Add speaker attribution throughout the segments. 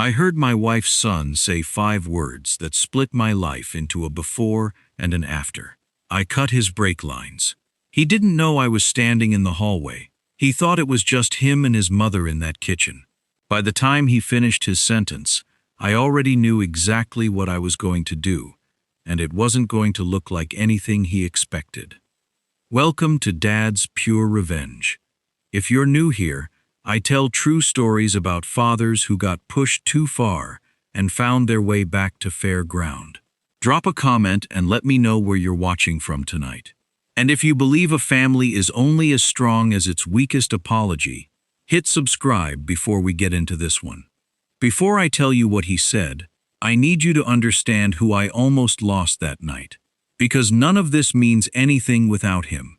Speaker 1: I heard my wife's son say 5 words that split my life into a before and an after. I cut his brake lines. He didn't know I was standing in the hallway. He thought it was just him and his mother in that kitchen. By the time he finished his sentence, I already knew exactly what I was going to do, and it wasn't going to look like anything he expected. Welcome to Dad's Pure Revenge. If you're new here, I tell true stories about fathers who got pushed too far and found their way back to fair ground. Drop a comment and let me know where you're watching from tonight. And if you believe a family is only as strong as its weakest apology, hit subscribe before we get into this one. Before I tell you what he said, I need you to understand who I almost lost that night, because none of this means anything without him.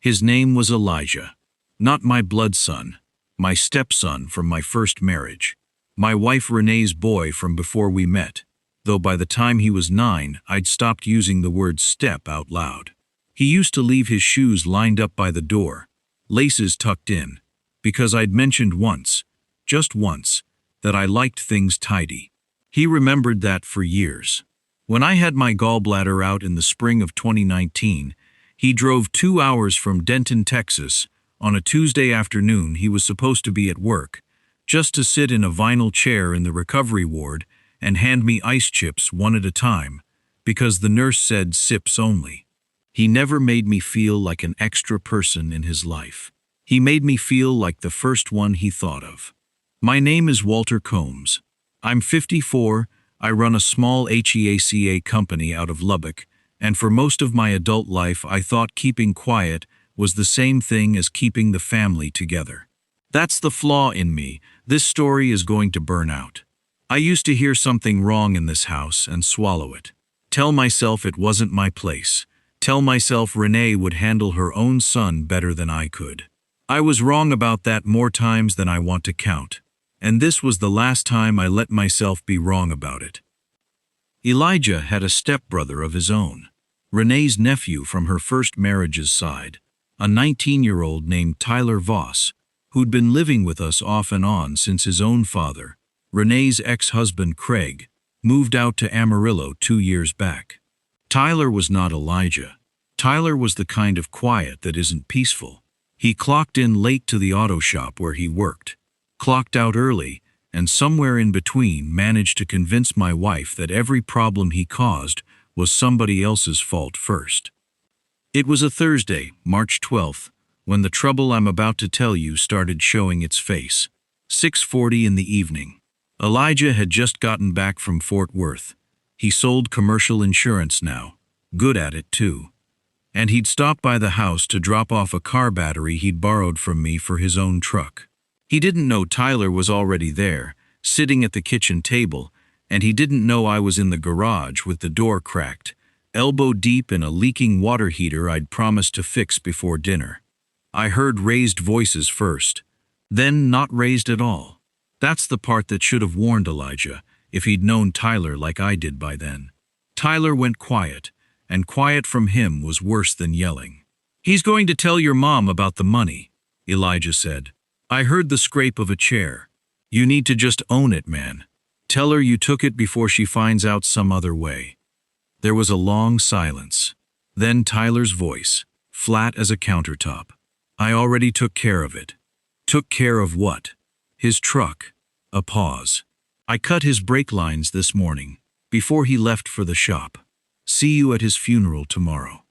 Speaker 1: His name was Elijah, not my blood son, my stepson from my first marriage, my wife Renee's boy from before we met, though by the time he was 9, I'd stopped using the word step out loud. He used to leave his shoes lined up by the door, laces tucked in, because I'd mentioned once, just once, that I liked things tidy. He remembered that for years. When I had my gallbladder out in the spring of 2019, he drove 2 hours from Denton, Texas. On a Tuesday afternoon, he was supposed to be at work, just to sit in a vinyl chair in the recovery ward and hand me ice chips one at a time, because the nurse said sips only. He never made me feel like an extra person in his life. He made me feel like the first one he thought of. My name is Walter Combs. I'm 54, I run a small HVAC company out of Lubbock, and for most of my adult life I thought keeping quiet was the same thing as keeping the family together. That's the flaw in me. This story is going to burn out. I used to hear something wrong in this house and swallow it. Tell myself it wasn't my place. Tell myself Renee would handle her own son better than I could. I was wrong about that more times than I want to count, and this was the last time I let myself be wrong about it. Elijah had a stepbrother of his own, Renee's nephew from her first marriage's side, a 19-year-old named Tyler Voss, who'd been living with us off and on since his own father, Renee's ex-husband Craig, moved out to Amarillo 2 years back. Tyler was not Elijah. Tyler was the kind of quiet that isn't peaceful. He clocked in late to the auto shop where he worked, clocked out early, and somewhere in between managed to convince my wife that every problem he caused was somebody else's fault first. It was a Thursday, March 12th, when the trouble I'm about to tell you started showing its face. 6:40 in the evening. Elijah had just gotten back from Fort Worth. He sold commercial insurance now, good at it too. And he'd stopped by the house to drop off a car battery he'd borrowed from me for his own truck. He didn't know Tyler was already there, sitting at the kitchen table, and he didn't know I was in the garage with the door cracked, elbow deep in a leaking water heater I'd promised to fix before dinner. I heard raised voices first, then not raised at all. That's the part that should have warned Elijah, if he'd known Tyler like I did by then. Tyler went quiet, and quiet from him was worse than yelling. "He's going to tell your mom about the money," Elijah said. "I heard the scrape of a chair. You need to just own it, man. Tell her you took it before she finds out some other way." There was a long silence. Then Tyler's voice, flat as a countertop. "I already took care of it." Took care of what? His truck. A pause. "I cut his brake lines this morning, before he left for the shop. See you at his funeral tomorrow."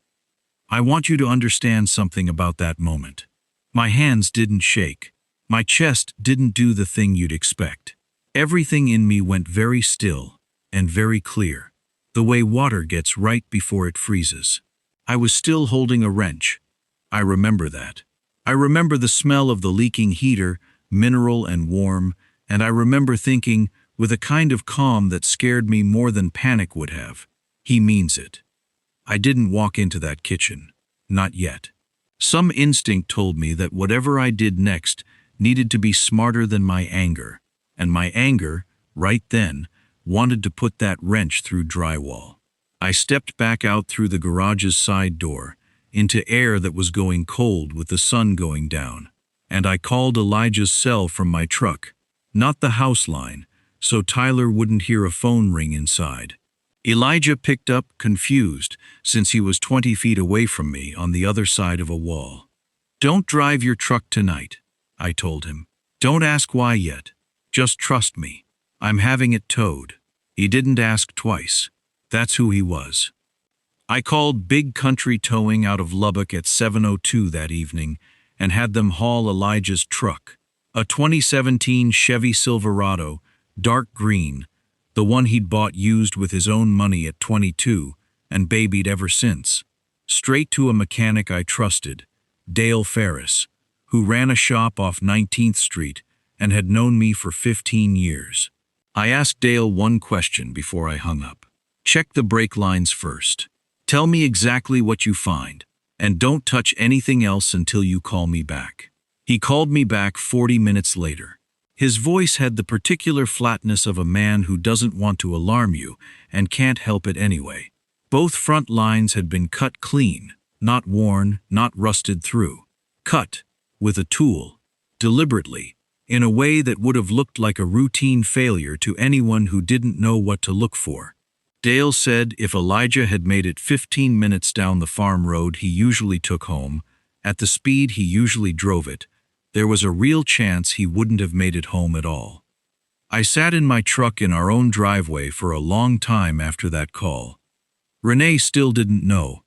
Speaker 1: I want you to understand something about that moment. My hands didn't shake. My chest didn't do the thing you'd expect. Everything in me went very still and very clear, the way water gets right before it freezes. I was still holding a wrench. I remember that. I remember the smell of the leaking heater, mineral and warm, and I remember thinking, with a kind of calm that scared me more than panic would have, he means it. I didn't walk into that kitchen. Not yet. Some instinct told me that whatever I did next needed to be smarter than my anger, and my anger, right then, wanted to put that wrench through drywall. I stepped back out through the garage's side door, into air that was going cold with the sun going down, and I called Elijah's cell from my truck, not the house line, so Tyler wouldn't hear a phone ring inside. Elijah picked up, confused, since he was 20 feet away from me on the other side of a wall. "Don't drive your truck tonight," I told him. "Don't ask why yet. Just trust me. I'm having it towed." He didn't ask twice. That's who he was. I called Big Country Towing out of Lubbock at 7:02 that evening and had them haul Elijah's truck, a 2017 Chevy Silverado, dark green, the one he'd bought used with his own money at 22 and babied ever since, straight to a mechanic I trusted, Dale Ferris, who ran a shop off 19th Street and had known me for 15 years. I asked Dale one question before I hung up. "Check the brake lines first. Tell me exactly what you find, and don't touch anything else until you call me back." He called me back 40 minutes later. His voice had the particular flatness of a man who doesn't want to alarm you and can't help it anyway. Both front lines had been cut clean, not worn, not rusted through. Cut, with a tool, deliberately, in a way that would have looked like a routine failure to anyone who didn't know what to look for. Dale said if Elijah had made it 15 minutes down the farm road he usually took home, at the speed he usually drove it, there was a real chance he wouldn't have made it home at all. I sat in my truck in our own driveway for a long time after that call. Renee still didn't know.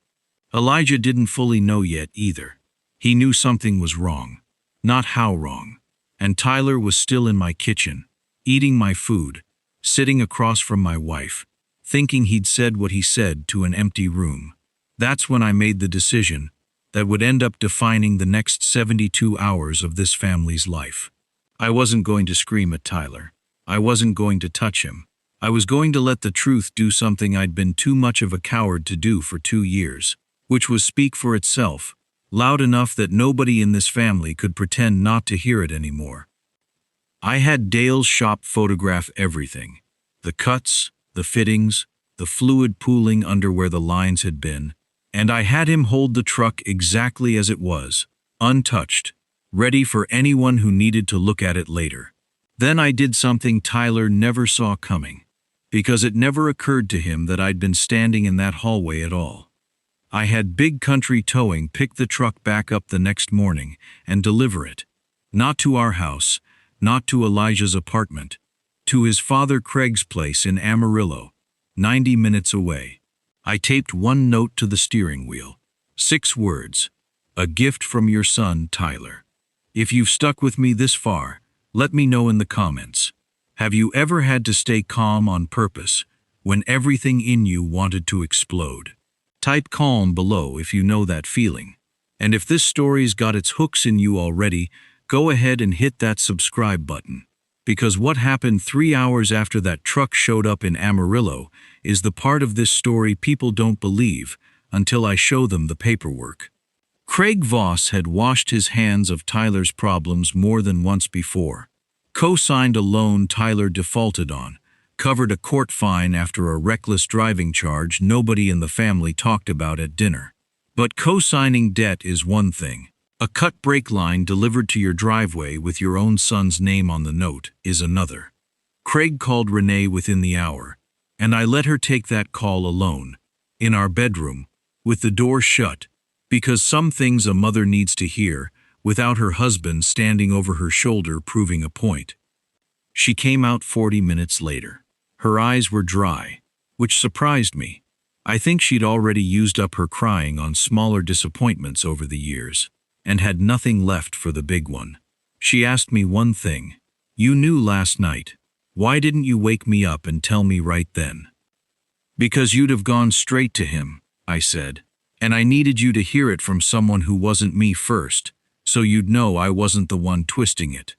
Speaker 1: Elijah didn't fully know yet either. He knew something was wrong, not how wrong. And Tyler was still in my kitchen, eating my food, sitting across from my wife, thinking he'd said what he said to an empty room. That's when I made the decision that would end up defining the next 72 hours of this family's life. I wasn't going to scream at Tyler. I wasn't going to touch him. I was going to let the truth do something I'd been too much of a coward to do for 2 years, which was speak for itself, loud enough that nobody in this family could pretend not to hear it anymore. I had Dale's shop photograph everything. The cuts, the fittings, the fluid pooling under where the lines had been, and I had him hold the truck exactly as it was, untouched, ready for anyone who needed to look at it later. Then I did something Tyler never saw coming, because it never occurred to him that I'd been standing in that hallway at all. I had Big Country Towing pick the truck back up the next morning and deliver it, not to our house, not to Elijah's apartment, to his father Craig's place in Amarillo, 90 minutes away. I taped one note to the steering wheel. 6 words. "A gift from your son, Tyler." If you've stuck with me this far, let me know in the comments. Have you ever had to stay calm on purpose when everything in you wanted to explode? Type calm below if you know that feeling. And if this story's got its hooks in you already, go ahead and hit that subscribe button. Because what happened 3 hours after that truck showed up in Amarillo is the part of this story people don't believe until I show them the paperwork. Craig Voss had washed his hands of Tyler's problems more than once before. Co-signed a loan Tyler defaulted on, covered a court fine after a reckless driving charge nobody in the family talked about at dinner. But co-signing debt is one thing. A cut brake line delivered to your driveway with your own son's name on the note is another. Craig called Renee within the hour, and I let her take that call alone, in our bedroom, with the door shut, because some things a mother needs to hear without her husband standing over her shoulder proving a point. She came out 40 minutes later. Her eyes were dry, which surprised me. I think she'd already used up her crying on smaller disappointments over the years, and had nothing left for the big one. She asked me one thing. "You knew last night. Why didn't you wake me up and tell me right then?" "Because you'd have gone straight to him," I said, "and I needed you to hear it from someone who wasn't me first, so you'd know I wasn't the one twisting it."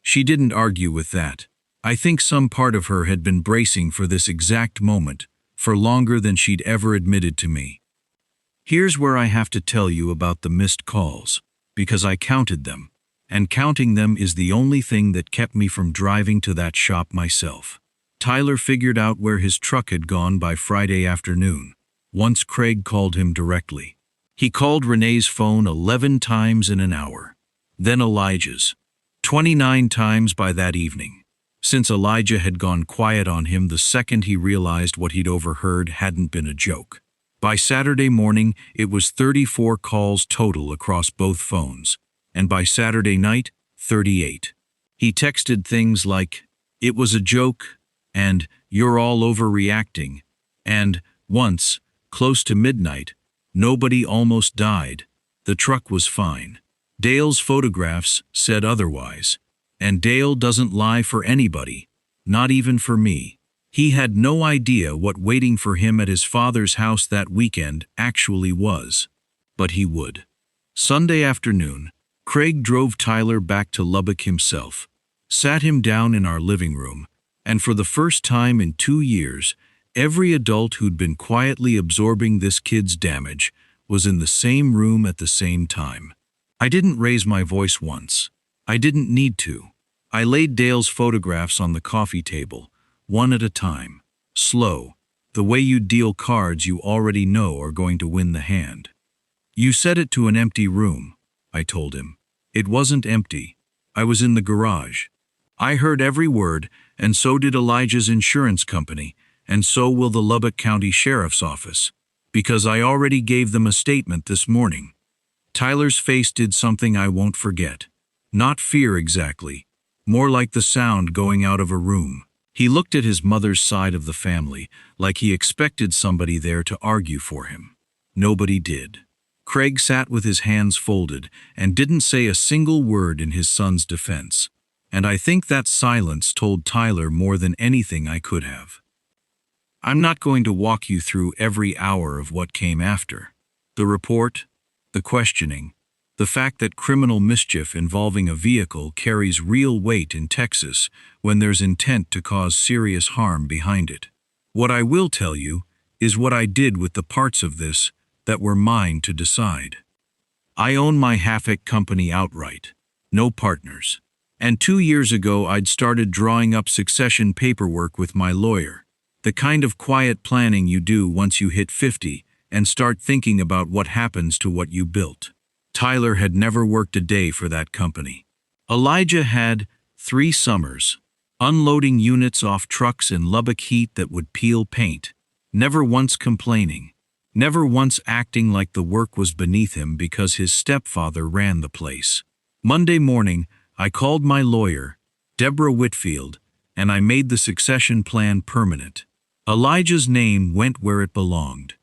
Speaker 1: She didn't argue with that. I think some part of her had been bracing for this exact moment, for longer than she'd ever admitted to me. Here's where I have to tell you about the missed calls, because I counted them, and counting them is the only thing that kept me from driving to that shop myself. Tyler figured out where his truck had gone by Friday afternoon, once Craig called him directly. He called Renee's phone 11 times in an hour, then Elijah's, 29 times by that evening. since Elijah had gone quiet on him the second he realized what he'd overheard hadn't been a joke. By Saturday morning, it was 34 calls total across both phones, and by Saturday night, 38. He texted things like, "It was a joke," and "You're all overreacting," and once, close to midnight, "Nobody almost died. The truck was fine." Dale's photographs said otherwise, and Dale doesn't lie for anybody, not even for me. He had no idea what waiting for him at his father's house that weekend actually was. But he would. Sunday afternoon, Craig drove Tyler back to Lubbock himself, sat him down in our living room, and for the first time in 2 years, every adult who'd been quietly absorbing this kid's damage was in the same room at the same time. I didn't raise my voice once. I didn't need to. I laid Dale's photographs on the coffee table, one at a time, slow, the way you deal cards you already know are going to win the hand. "You said it to an empty room," I told him. "It wasn't empty. I was in the garage. I heard every word, and so did Elijah's insurance company, and so will the Lubbock County Sheriff's Office, because I already gave them a statement this morning." Tyler's face did something I won't forget. Not fear exactly, more like the sound going out of a room. He looked at his mother's side of the family, like he expected somebody there to argue for him. Nobody did. Craig sat with his hands folded and didn't say a single word in his son's defense, and I think that silence told Tyler more than anything I could have. I'm not going to walk you through every hour of what came after. The report, the questioning, the fact that criminal mischief involving a vehicle carries real weight in Texas when there's intent to cause serious harm behind it. What I will tell you is what I did with the parts of this that were mine to decide. I own my half-act company outright, no partners. And 2 years ago I'd started drawing up succession paperwork with my lawyer, the kind of quiet planning you do once you hit 50 and start thinking about what happens to what you built. Tyler had never worked a day for that company. Elijah had 3 summers, unloading units off trucks in Lubbock heat that would peel paint, never once complaining, never once acting like the work was beneath him because his stepfather ran the place. Monday morning, I called my lawyer, Deborah Whitfield, and I made the succession plan permanent. Elijah's name went where it belonged.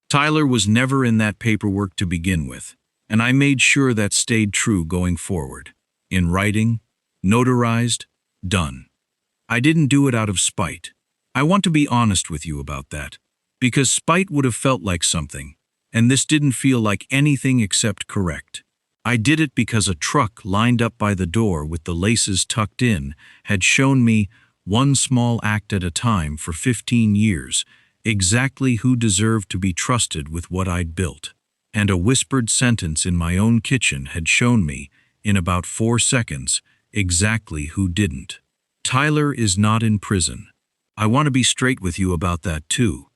Speaker 1: Tyler was never in that paperwork to begin with, and I made sure that stayed true going forward. In writing, notarized, done. I didn't do it out of spite. I want to be honest with you about that, because spite would have felt like something, and this didn't feel like anything except correct. I did it because a truck lined up by the door with the laces tucked in had shown me, one small act at a time for 15 years, exactly who deserved to be trusted with what I'd built. And a whispered sentence in my own kitchen had shown me, in about 4 seconds, exactly who didn't. Tyler is not in prison. I want to be straight with you about that too,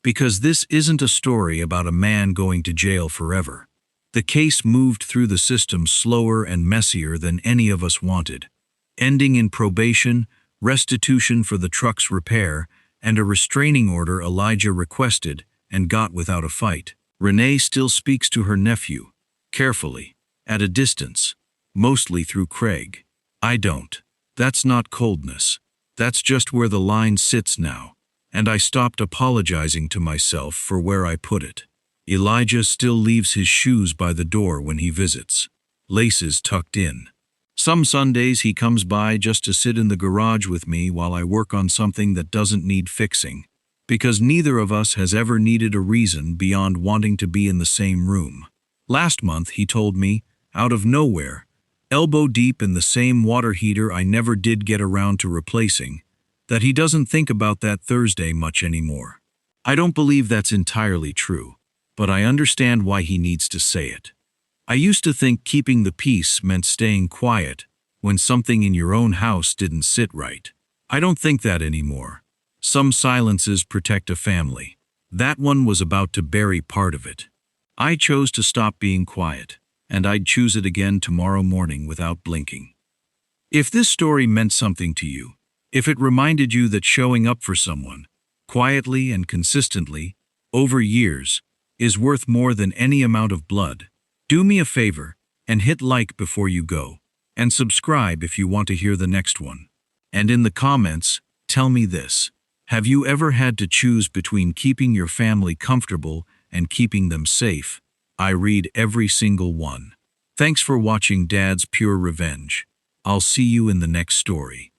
Speaker 1: because this isn't a story about a man going to jail forever. The case moved through the system slower and messier than any of us wanted, ending in probation, restitution for the truck's repair, and a restraining order Elijah requested and got without a fight. Renee still speaks to her nephew, carefully, at a distance, mostly through Craig. I don't. That's not coldness. That's just where the line sits now, and I stopped apologizing to myself for where I put it. Elijah still leaves his shoes by the door when he visits, laces tucked in. Some Sundays he comes by just to sit in the garage with me while I work on something that doesn't need fixing, because neither of us has ever needed a reason beyond wanting to be in the same room. Last month he told me, out of nowhere, elbow deep in the same water heater I never did get around to replacing, that he doesn't think about that Thursday much anymore. I don't believe that's entirely true, but I understand why he needs to say it. I used to think keeping the peace meant staying quiet when something in your own house didn't sit right. I don't think that anymore. Some silences protect a family. That one was about to bury part of it. I chose to stop being quiet, and I'd choose it again tomorrow morning without blinking. If this story meant something to you, If it reminded you that showing up for someone, quietly and consistently, over years, is worth more than any amount of blood, do me a favor and hit like before you go, and subscribe if you want to hear the next one. And in the comments, tell me this: have you ever had to choose between keeping your family comfortable and keeping them safe? I read every single one. Thanks for watching Dad's Pure Revenge. I'll see you in the next story.